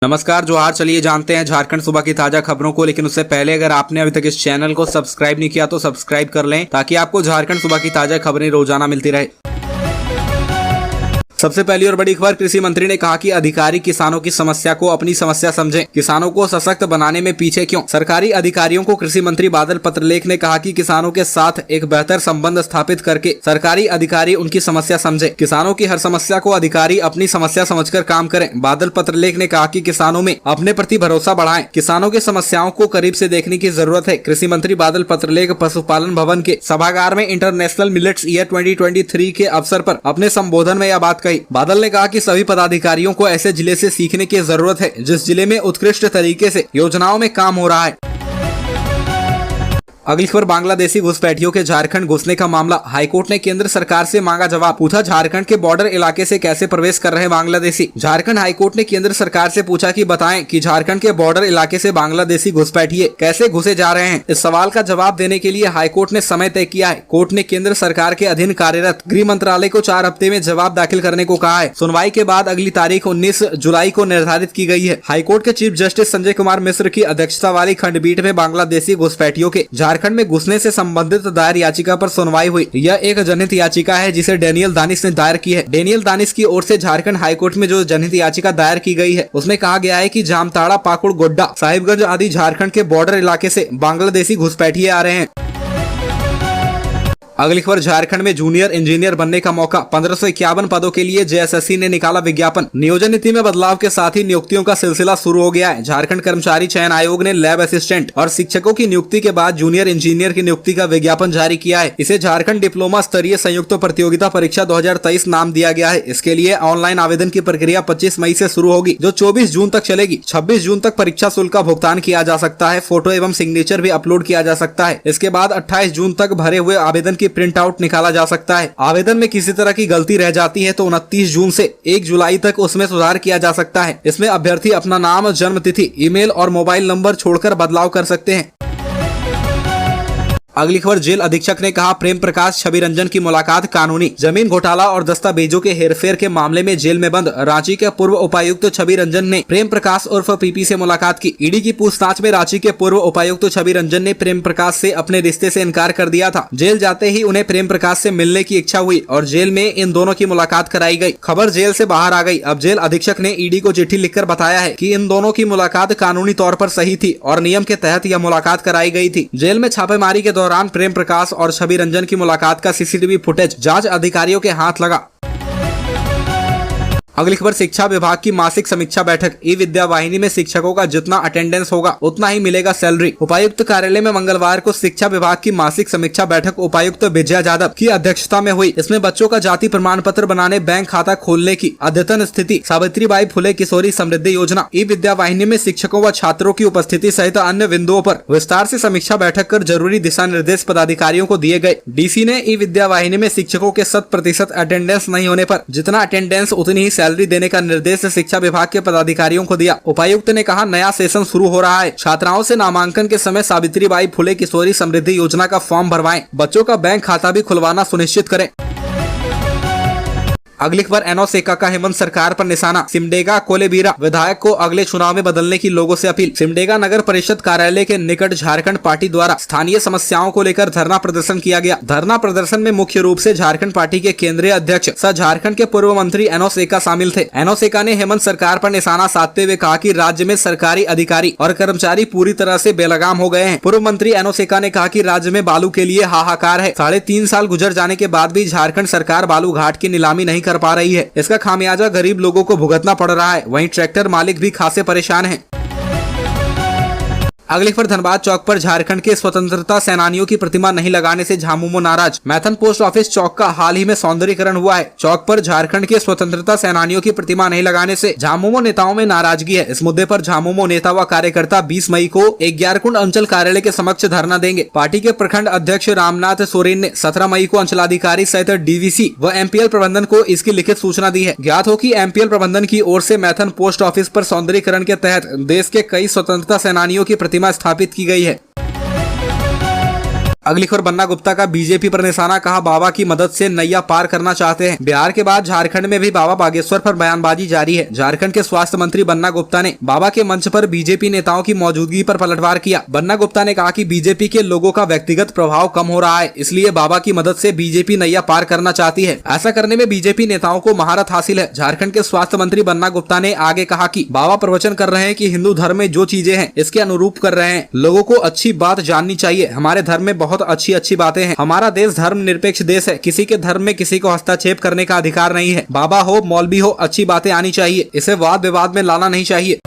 नमस्कार जोहार। चलिए जानते हैं झारखंड सुबह की ताजा खबरों को, लेकिन उससे पहले अगर आपने अभी तक इस चैनल को सब्सक्राइब नहीं किया तो सब्सक्राइब कर लें ताकि आपको झारखंड सुबह की ताजा खबरें रोजाना मिलती रहे। सबसे पहली और बड़ी खबर, कृषि मंत्री ने कहा कि अधिकारी किसानों की समस्या को अपनी समस्या समझें, किसानों को सशक्त बनाने में पीछे क्यों। सरकारी अधिकारियों को कृषि मंत्री बादल पत्रलेख ने कहा कि किसानों के साथ एक बेहतर संबंध स्थापित करके सरकारी अधिकारी उनकी समस्या समझें, किसानों की हर समस्या को अधिकारी अपनी समस्या समझकर काम करें। बादल पत्रलेख ने कहा कि किसानों में अपने प्रति भरोसा बढ़ाएं, किसानों की समस्याओं को करीब से देखने की जरूरत है। कृषि मंत्री बादल पत्रलेख पशुपालन भवन के सभागार में इंटरनेशनल मिलेट्स ईयर 2023 के अवसर पर अपने संबोधन में यह बात कही। बादल ने कहा कि सभी पदाधिकारियों को ऐसे जिले से सीखने की जरूरत है जिस जिले में उत्कृष्ट तरीके से योजनाओं में काम हो रहा है। अगली खबर, बांग्लादेशी घुसपैठियों के झारखंड घुसने का मामला। हाईकोर्ट ने केंद्र सरकार से मांगा जवाब, पूछा झारखंड के बॉर्डर इलाके से कैसे प्रवेश कर रहे हैं बांग्लादेशी। झारखंड हाईकोर्ट ने केंद्र सरकार से पूछा कि बताएं कि झारखंड के बॉर्डर इलाके से बांग्लादेशी घुसपैठिए कैसे घुसे जा रहे हैं। इस सवाल का जवाब देने के लिए हाईकोर्ट ने समय तय किया है। कोर्ट ने केंद्र सरकार के अधीन कार्यरत गृह मंत्रालय को 4 हफ्ते में जवाब दाखिल करने को कहा है। सुनवाई के बाद अगली तारीख 19 जुलाई को निर्धारित की गई है। हाईकोर्ट के चीफ जस्टिस संजय कुमार मिश्र की अध्यक्षता वाली खंडपीठ में बांग्लादेशी घुसपैठियों के झारखंड में घुसने से संबंधित दायर याचिका पर सुनवाई हुई। यह एक जनहित याचिका है जिसे डेनियल दानिश ने दायर की है। डेनियल दानिश की ओर से झारखंड हाईकोर्ट में जो जनहित याचिका दायर की गई है उसमें कहा गया है कि जामताड़ा, पाकुड़, गोड्डा, साहिबगंज आदि झारखंड के बॉर्डर इलाके से बांग्लादेशी घुसपैठिए आ रहे हैं। अगली खबर, झारखंड में जूनियर इंजीनियर बनने का मौका। 1551 पदों के लिए जेएसएससी ने निकाला विज्ञापन। नियोजन नीति में बदलाव के साथ ही नियुक्तियों का सिलसिला शुरू हो गया है। झारखंड कर्मचारी चयन आयोग ने लैब असिस्टेंट और शिक्षकों की नियुक्ति के बाद जूनियर इंजीनियर की नियुक्ति का विज्ञापन जारी किया है। इसे झारखंड डिप्लोमा स्तरीय संयुक्त प्रतियोगिता परीक्षा 2023 नाम दिया गया है। इसके लिए ऑनलाइन आवेदन की प्रक्रिया 25 मई से शुरू होगी, जो 24 जून तक चलेगी। 26 जून तक परीक्षा शुल्क का भुगतान किया जा सकता है। फोटो एवं सिग्नेचर भी अपलोड किया जा सकता है। इसके बाद 28 जून तक भरे हुए आवेदन की प्रिंट आउट निकाला जा सकता है। आवेदन में किसी तरह की गलती रह जाती है तो 29 जून से 1 जुलाई तक उसमें सुधार किया जा सकता है। इसमें अभ्यर्थी अपना नाम, जन्म तिथि, ईमेल और मोबाइल नंबर छोड़कर बदलाव कर सकते हैं। अगली खबर, जेल अधीक्षक ने कहा प्रेम प्रकाश छवि रंजन की मुलाकात कानूनी। जमीन घोटाला और दस्तावेजों के हेरफेर के मामले में जेल में बंद रांची के पूर्व उपायुक्त छवि रंजन ने प्रेम प्रकाश उर्फ पीपी से मुलाकात की। ईडी की पूछताछ में रांची के पूर्व उपायुक्त छवि रंजन ने प्रेम प्रकाश से अपने रिश्ते से इनकार कर दिया था। जेल जाते ही उन्हें प्रेम प्रकाश से मिलने की इच्छा हुई और जेल में इन दोनों की मुलाकात कराई गई। खबर जेल से बाहर आ गई। अब जेल अधीक्षक ने ईडी को चिट्ठी लिखकर बताया है कि इन दोनों की मुलाकात कानूनी तौर पर सही थी और नियम के तहत यह मुलाकात कराई गई थी। जेल में छापेमारी के दौरान प्रेम प्रकाश और छवि रंजन की मुलाकात का सीसीटीवी फुटेज जांच अधिकारियों के हाथ लगा। अगली खबर, शिक्षा विभाग की मासिक समीक्षा बैठक। ई विद्या वाहिनी में शिक्षकों का जितना अटेंडेंस होगा उतना ही मिलेगा सैलरी। उपायुक्त कार्यालय में मंगलवार को शिक्षा विभाग की मासिक समीक्षा बैठक उपायुक्त विजया यादव की अध्यक्षता में हुई। इसमें बच्चों का जाति प्रमाण पत्र बनाने, बैंक खाता खोलने की अद्यतन स्थिति, सावित्रीबाई फुले किशोरी समृद्धि योजना, ई विद्या वाहिनी में शिक्षकों व छात्रों की उपस्थिति सहित अन्य बिंदुओं पर विस्तार से समीक्षा बैठक कर जरूरी दिशा निर्देश पदाधिकारियों को दिए गए। डीसी ने ई विद्या वाहिनी में शिक्षकों के 100% अटेंडेंस नहीं होने पर जितना अटेंडेंस उतनी ही सैलरी देने का निर्देश शिक्षा विभाग के पदाधिकारियों को दिया। उपायुक्त ने कहा नया सेशन शुरू हो रहा है। छात्राओं से नामांकन के समय सावित्रीबाई फुले किशोरी समृद्धि योजना का फॉर्म भरवाएं। बच्चों का बैंक खाता भी खुलवाना सुनिश्चित करें। अगली खबर, एनोसेका का हेमंत सरकार पर निशाना। सिमडेगा कोलेबीरा विधायक को अगले चुनाव में बदलने की लोगों से अपील। सिमडेगा नगर परिषद कार्यालय के निकट झारखंड पार्टी द्वारा स्थानीय समस्याओं को लेकर धरना प्रदर्शन किया गया। धरना प्रदर्शन में मुख्य रूप से झारखंड पार्टी के केंद्रीय अध्यक्ष सह झारखंड के पूर्व मंत्री एनोसेका शामिल थे। एनोसेका ने हेमंत सरकार पर निशाना साधते हुए कहा कि राज्य में सरकारी अधिकारी और कर्मचारी पूरी तरह से बेलगाम हो गए हैं। पूर्व मंत्री एनोसेका ने कहा कि राज्य में बालू के लिए हाहाकार है। 3.5 साल गुजर जाने के बाद भी झारखंड सरकार बालू घाट की नीलामी नहीं कर पा रही है। इसका खामियाजा गरीब लोगों को भुगतना पड़ रहा है। वहीं ट्रैक्टर मालिक भी खासे परेशान हैं। अगली खबर, धनबाद चौक पर झारखंड के स्वतंत्रता सेनानियों की प्रतिमा नहीं लगाने से झामुमो नाराज। मैथन पोस्ट ऑफिस चौक का हाल ही में सौंदर्यीकरण हुआ है। चौक पर झारखंड के स्वतंत्रता सेनानियों की प्रतिमा नहीं लगाने से झामुमो नेताओं में नाराजगी है। इस मुद्दे पर झामुमो नेता व कार्यकर्ता 20 मई को 11 कुंड अंचल कार्यालय के समक्ष धरना देंगे। पार्टी के प्रखंड अध्यक्ष रामनाथ सोरेन ने 17 मई को अंचलाधिकारी सहित डीवीसी व एमपीएल प्रबंधन को इसकी लिखित सूचना दी है। ज्ञात हो कि एमपीएल प्रबंधन की ओर से मैथन पोस्ट ऑफिस पर सौंदर्यीकरण के तहत देश के कई स्वतंत्रता सेनानियों की प्रतिमा स्थापित की गई है। अगली खबर बन्ना गुप्ता का बीजेपी पर निशाना, कहा बाबा की मदद से नैया पार करना चाहते हैं। बिहार के बाद झारखंड में भी बाबा बागेश्वर पर बयानबाजी जारी है। झारखंड के स्वास्थ्य मंत्री बन्ना गुप्ता ने बाबा के मंच पर बीजेपी नेताओं की मौजूदगी पर पलटवार किया। बन्ना गुप्ता ने कहा कि बीजेपी के लोगों का व्यक्तिगत प्रभाव कम हो रहा है, इसलिए बाबा की मदद से बीजेपी नैया पार करना चाहती है। ऐसा करने में बीजेपी नेताओं को महारत हासिल है। झारखंड के स्वास्थ्य मंत्री बन्ना गुप्ता ने आगे कहा कि बाबा प्रवचन कर रहे हैं कि हिंदू धर्म में जो चीजें हैं इसके अनुरूप कर रहे हैं। लोगों को अच्छी बात जाननी चाहिए। हमारे धर्म में बहुत अच्छी बातें हैं। हमारा देश धर्म निरपेक्ष देश है। किसी के धर्म में किसी को हस्तक्षेप करने का अधिकार नहीं है। बाबा हो मौलवी हो, अच्छी बातें आनी चाहिए, इसे वाद विवाद में लाना नहीं चाहिए।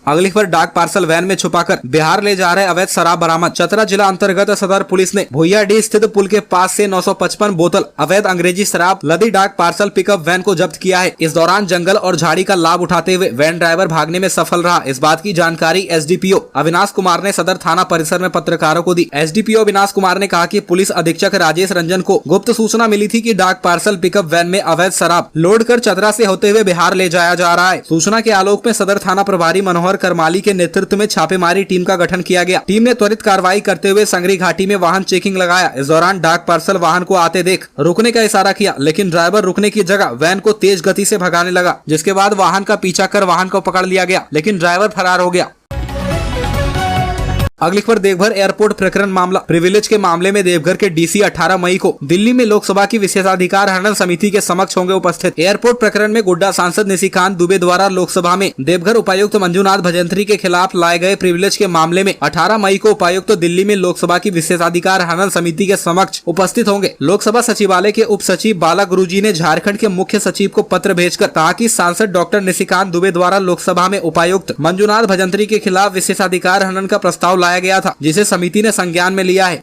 अगली खबर, डाक पार्सल वैन में छुपाकर बिहार ले जा रहे अवैध शराब बरामद। चतरा जिला अंतर्गत सदर पुलिस ने भुइयाडीह स्थित पुल के पास से 955 बोतल अवैध अंग्रेजी शराब लदी डाक पार्सल पिकअप वैन को जब्त किया है। इस दौरान जंगल और झाड़ी का लाभ उठाते हुए वैन ड्राइवर भागने में सफल रहा। इस बात की जानकारी एसडीपीओ अविनाश कुमार ने सदर थाना परिसर में पत्रकारों को दी। एसडीपीओ अविनाश कुमार ने कहा कि पुलिस अधीक्षक राजेश रंजन को गुप्त सूचना मिली थी कि डाक पार्सल पिकअप वैन में अवैध शराब लोड कर चतरा से होते हुए बिहार ले जाया जा रहा है। सूचना के आलोक में सदर थाना प्रभारी मनोहर करमाली के नेतृत्व में छापेमारी टीम का गठन किया गया। टीम ने त्वरित कार्रवाई करते हुए संगरी घाटी में वाहन चेकिंग लगाया। इस दौरान डाक पार्सल वाहन को आते देख रुकने का इशारा किया, लेकिन ड्राइवर रुकने की जगह वैन को तेज गति से भगाने लगा, जिसके बाद वाहन का पीछा कर वाहन को पकड़ लिया गया, लेकिन ड्राइवर फरार हो गया। अगली खबर, देवघर एयरपोर्ट प्रकरण मामला। प्रिविलेज के मामले में देवघर के डीसी 18 मई को दिल्ली में लोकसभा की विशेषाधिकार हनन समिति के समक्ष होंगे उपस्थित। एयरपोर्ट प्रकरण में गोड्डा सांसद निशिकांत दुबे द्वारा लोकसभा में देवघर उपायुक्त मंजूनाथ भजंत्री के खिलाफ लाए गए प्रिविलेज के मामले में 18 मई को उपायुक्त दिल्ली में लोकसभा की विशेषाधिकार हनन समिति के समक्ष उपस्थित होंगे। लोकसभा सचिवालय के उप सचिव बाला गुरुजी ने झारखंड के मुख्य सचिव को पत्र भेजकर कहा कि सांसद डॉक्टर निशिकांत दुबे द्वारा लोकसभा में उपायुक्त मंजूनाथ भजंत्री के खिलाफ विशेषाधिकार हनन का प्रस्ताव लाया गया था, जिसे समिति ने संज्ञान में लिया है।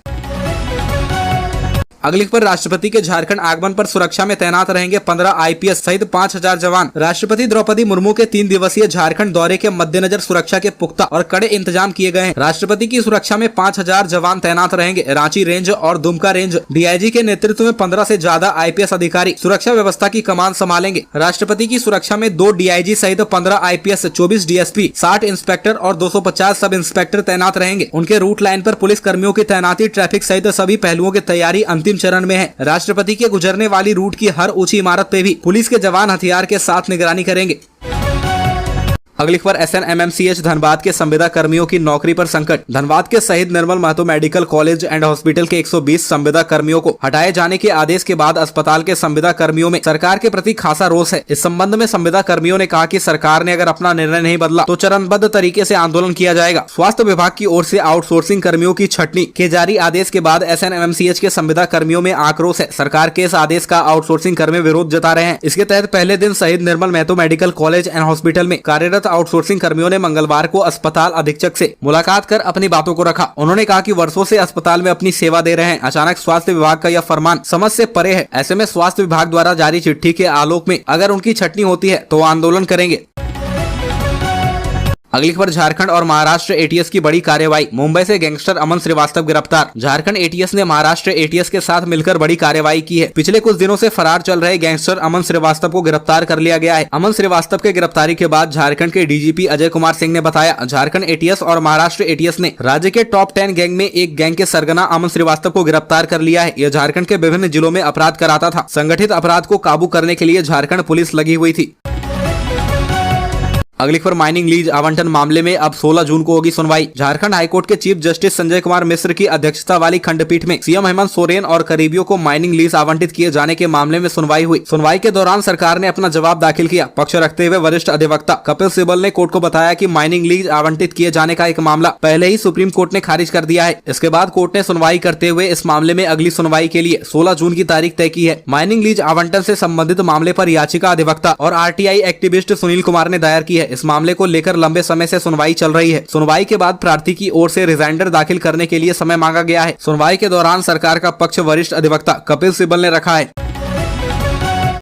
अगली खबर, राष्ट्रपति के झारखंड आगमन पर सुरक्षा में तैनात रहेंगे 15 आईपीएस सहित 5000 जवान। राष्ट्रपति द्रौपदी मुर्मू के 3 दिवसीय झारखंड दौरे के मद्देनजर सुरक्षा के पुख्ता और कड़े इंतजाम किए गए हैं। राष्ट्रपति की सुरक्षा में 5000 जवान तैनात रहेंगे। रांची रेंज और दुमका रेंज डीआईजी के नेतृत्व में 15 से ज्यादा आईपीएस अधिकारी सुरक्षा व्यवस्था की कमान संभालेंगे। राष्ट्रपति की सुरक्षा में 2 डीआईजी सहित 15 आईपीएस, 24 डीएसपी, 60 इंस्पेक्टर और 250 सब इंस्पेक्टर तैनात रहेंगे। उनके रूट लाइन पर पुलिस कर्मियों की तैनाती, ट्रैफिक सहित सभी पहलुओं की तैयारी अंतिम चरण में है। राष्ट्रपति के गुजरने वाली रूट की हर ऊंची इमारत पे भी पुलिस के जवान हथियार के साथ निगरानी करेंगे। अगली खबर, एसएनएमएमसीएच धनबाद के संविदा कर्मियों की नौकरी पर संकट। धनबाद के शहीद Nirmal Mahato medical college and hospital के 120 संविदा कर्मियों को हटाए जाने के आदेश के बाद अस्पताल के संविदा कर्मियों में सरकार के प्रति खासा रोष है। इस संबंध में संविदा कर्मियों ने कहा कि सरकार ने अगर अपना निर्णय नहीं बदला तो चरणबद्ध तरीके से आंदोलन किया जाएगा। स्वास्थ्य विभाग की ओर से आउटसोर्सिंग कर्मियों की छटनी के जारी आदेश के बाद एसएनएमएमसीएच के संविदा कर्मियों में आक्रोश है। सरकार के इस आदेश का आउटसोर्सिंग कर्मी विरोध जता रहे हैं। इसके तहत पहले दिन शहीद Nirmal Mahato medical college and hospital में कार्यरत आउटसोर्सिंग कर्मियों ने मंगलवार को अस्पताल अधीक्षक से मुलाकात कर अपनी बातों को रखा। उन्होंने कहा कि वर्षों से अस्पताल में अपनी सेवा दे रहे हैं। अचानक स्वास्थ्य विभाग का यह फरमान समझ से परे है। ऐसे में स्वास्थ्य विभाग द्वारा जारी चिट्ठी के आलोक में अगर उनकी छटनी होती है तो आंदोलन करेंगे। अगली खबर, झारखंड और महाराष्ट्र एटीएस की बड़ी कार्रवाई। मुंबई से गैंगस्टर अमन श्रीवास्तव गिरफ्तार। झारखंड एटीएस ने महाराष्ट्र एटीएस के साथ मिलकर बड़ी कार्रवाई की है। पिछले कुछ दिनों से फरार चल रहे गैंगस्टर अमन श्रीवास्तव को गिरफ्तार कर लिया गया है। अमन श्रीवास्तव के गिरफ्तारी के बाद झारखंड के डीजीपी अजय कुमार सिंह ने बताया, झारखंड एटीएस और महाराष्ट्र एटीएस ने राज्य के टॉप 10 गैंग में एक गैंग के सरगना अमन श्रीवास्तव को गिरफ्तार कर लिया है। यह झारखंड के विभिन्न जिलों में अपराध कराता था। संगठित अपराध को काबू करने के लिए झारखंड पुलिस लगी हुई थी। अगली खबर, माइनिंग लीज आवंटन मामले में अब 16 जून को होगी सुनवाई। झारखंड हाईकोर्ट के चीफ जस्टिस संजय कुमार मिश्र की अध्यक्षता वाली खंडपीठ में सीएम हेमंत सोरेन और करीबियों को माइनिंग लीज आवंटित किए जाने के मामले में सुनवाई हुई। सुनवाई के दौरान सरकार ने अपना जवाब दाखिल किया। पक्ष रखते हुए वरिष्ठ अधिवक्ता कपिल सिब्बल ने कोर्ट को बताया कि माइनिंग लीज आवंटित किए जाने का एक मामला पहले ही सुप्रीम कोर्ट ने खारिज कर दिया है। इसके बाद कोर्ट ने सुनवाई करते हुए इस मामले में अगली सुनवाई के लिए 16 जून की तारीख तय की है। माइनिंग लीज आवंटन से संबंधित मामले पर याचिका अधिवक्ता और आरटीआई एक्टिविस्ट सुनील कुमार ने दायर की है। इस मामले को लेकर लंबे समय से सुनवाई चल रही है। सुनवाई के बाद प्रार्थी की ओर से रिजाइंडर दाखिल करने के लिए समय मांगा गया है। सुनवाई के दौरान सरकार का पक्ष वरिष्ठ अधिवक्ता कपिल सिब्बल ने रखा है।